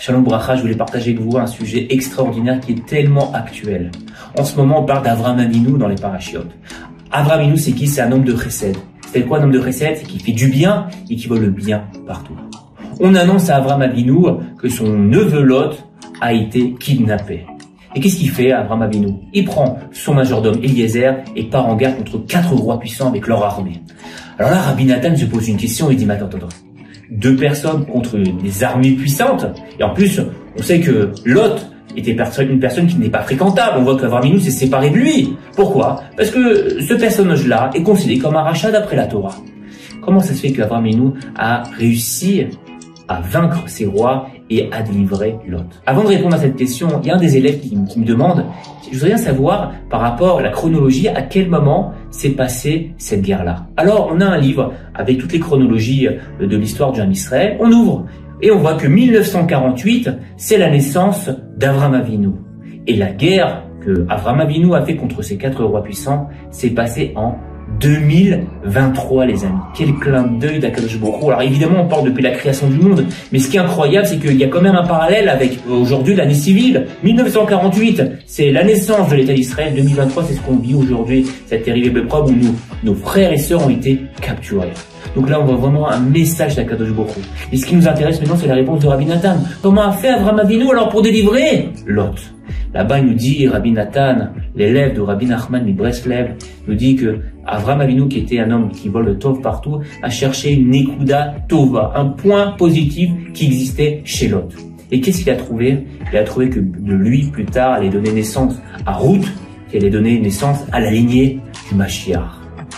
Shalom Bracha, je voulais partager avec vous un sujet extraordinaire qui est tellement actuel. En ce moment, on parle d'Avraham Avinu dans les parachiotes. Avraham Avinu, c'est qui? C'est un homme de chesed. C'est quoi un homme de chesed? C'est qui fait du bien et qui veut le bien partout. On annonce à Avraham Avinu que son neveu Lot a été kidnappé. Et qu'est-ce qu'il fait, Avraham Avinu? Il prend son majordome Eliezer et part en guerre contre 4 rois puissants avec leur armée. Alors là, Rabbi Nathan se pose une question et dit, mais attends, 2 personnes contre des armées puissantes. Et en plus, on sait que Lot était une personne qui n'est pas fréquentable. On voit qu'Avraham Avinu s'est séparé de lui. Pourquoi? Parce que ce personnage-là est considéré comme un rachat d'après la Torah. Comment ça se fait qu'Avraham Avinu a réussi à vaincre ses rois et à délivrer Lot? Avant de répondre à cette question, il y a un des élèves qui me demande, je voudrais bien savoir par rapport à la chronologie, à quel moment s'est passée cette guerre-là. Alors, on a un livre avec toutes les chronologies de l'histoire du Ham Israël. On ouvre et on voit que 1948, c'est la naissance d'Avraham Avinu. Et la guerre que Avraham Avinu a fait contre ces 4 rois puissants s'est passée en 2023, les amis. Quel clin d'œil d'Akadosh Baruch Hu. Alors évidemment, on parle depuis la création du monde, mais ce qui est incroyable, c'est qu'il y a quand même un parallèle avec aujourd'hui l'année civile. 1948, c'est la naissance de l'État d'Israël. 2023, c'est ce qu'on vit aujourd'hui, cette terrible épreuve où nos frères et sœurs ont été capturés. Donc là, on voit vraiment un message d'Akadosh Baruch Hu. Et ce qui nous intéresse maintenant, c'est la réponse de Rabbi Nathan. Comment a fait Avraham Avinu alors pour délivrer Lot? Là-bas, il nous dit, Rabbi Nathan, l'élève de Rabbi Nachman de Breslev, nous dit que Avraham Avinu, qui était un homme qui vole le tov partout, a cherché une nekuda tova, un point positif qui existait chez Lot. Et qu'est-ce qu'il a trouvé? Il a trouvé que de lui, plus tard, allait donner naissance à Ruth, qui allait donner naissance à la lignée du Mashiach.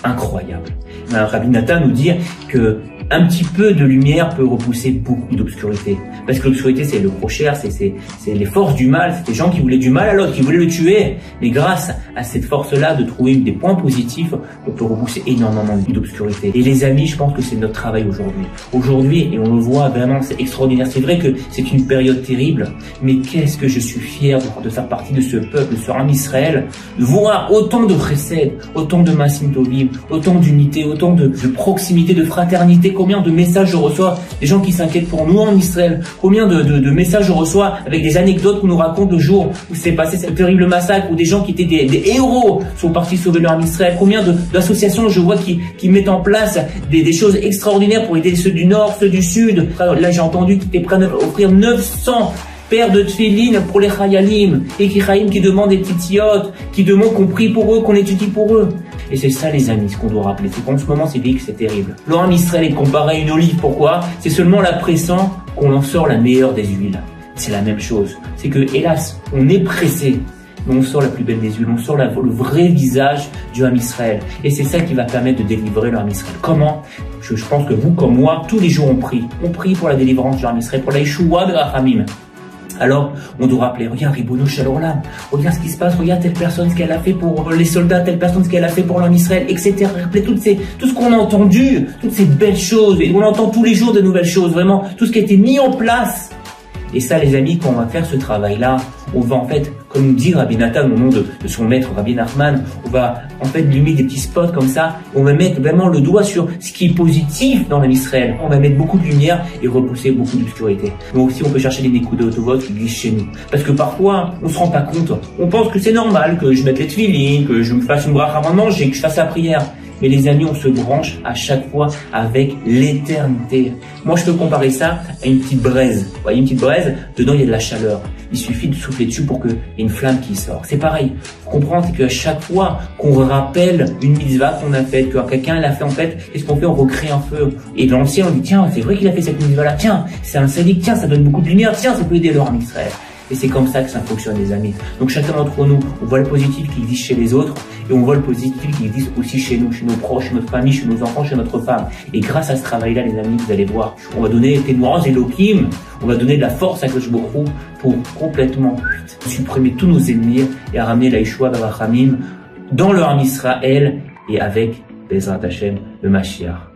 Incroyable. Rabbi Nathan nous dit que un petit peu de lumière peut repousser beaucoup d'obscurité. Parce que l'obscurité, c'est le prochain, c'est les forces du mal, c'est des gens qui voulaient du mal à l'autre, qui voulaient le tuer. Mais grâce à cette force-là de trouver des points positifs, on peut repousser énormément d'obscurité. Et les amis, je pense que c'est notre travail aujourd'hui. Aujourd'hui, et on le voit vraiment, c'est extraordinaire. C'est vrai que c'est une période terrible, mais qu'est-ce que je suis fier de faire partie de ce peuple, de ce Ham Israël, de voir autant de chesed, autant de masim tovim, autant d'unité, autant de proximité, de fraternité. Combien de messages je reçois des gens qui s'inquiètent pour nous en Israël? Combien de messages je reçois avec des anecdotes qu'on nous raconte le jour où s'est passé ce terrible massacre, où des gens qui étaient des héros sont partis sauver leur Israël? Combien d'associations je vois qui mettent en place des choses extraordinaires pour aider ceux du Nord, ceux du Sud. Là, j'ai entendu qu'ils étaient prêts à offrir 900 paires de tefilines pour les chayalim, et qui demandent des titiotes, qui demandent qu'on prie pour eux, qu'on étudie pour eux. Et c'est ça, les amis, ce qu'on doit rappeler. C'est qu'en ce moment, c'est dit que c'est terrible. Le Ham Israël est comparé à une olive. Pourquoi? C'est seulement la pressant qu'on en sort la meilleure des huiles. C'est la même chose. C'est que, hélas, on est pressé, mais on sort la plus belle des huiles. On sort le vrai visage du Ham Israël. Et c'est ça qui va permettre de délivrer le Ham Israël. Comment? Je pense que vous, comme moi, tous les jours, on prie. On prie pour la délivrance du Ham Israël, pour la Yeshua de Rachamim. Alors, on doit rappeler, regarde, Ribono Shel Olam, regarde ce qui se passe, regarde telle personne, ce qu'elle a fait pour les soldats, telle personne, ce qu'elle a fait pour l'homme Israël, etc. Rappelez tout ce qu'on a entendu, toutes ces belles choses, et on entend tous les jours de nouvelles choses, vraiment, tout ce qui a été mis en place. Et ça, les amis, quand on va faire ce travail-là, on va en fait, comme nous dit Rabbi Nathan au nom de son maître Rabbi Nachman, on va en fait lui mettre des petits spots comme ça, on va mettre vraiment le doigt sur ce qui est positif dans l'homme Israël. On va mettre beaucoup de lumière et repousser beaucoup d'obscurité. Donc aussi, on peut chercher des nekuda tovot qui glissent chez nous. Parce que parfois, on se rend pas compte. On pense que c'est normal que je mette les tefilines, que je me fasse une bracha avant de manger, que je fasse la prière. Mais les amis, on se branche à chaque fois avec l'éternité. Moi, je peux comparer ça à une petite braise. Vous voyez, une petite braise, dedans, il y a de la chaleur. Il suffit de souffler dessus pour qu'il y ait une flamme qui sort. C'est pareil. Faut comprendre qu'à chaque fois qu'on rappelle une mitzvah qu'on a faite, que quelqu'un l'a fait en fait, qu'est-ce qu'on fait? On recrée un feu. Et l'ancien, on dit, tiens, c'est vrai qu'il a fait cette mitzvah-là. Tiens, c'est un sadique. Tiens, ça donne beaucoup de lumière. Tiens, ça peut aider le Ham Israël. Et c'est comme ça que ça fonctionne, les amis. Donc chacun d'entre nous, on voit le positif qui existe chez les autres et on voit le positif qui existe aussi chez nous, chez nos proches, chez notre famille, chez nos enfants, chez notre femme. Et grâce à ce travail-là, les amis, vous allez voir, on va donner témoignage Elohim, on va donner de la force à Akadosh Baruch Hu pour complètement supprimer tous nos ennemis et à ramener la Yeshua Barachamim dans le Ham Israël et avec Bezrat Hashem, le Mashiach.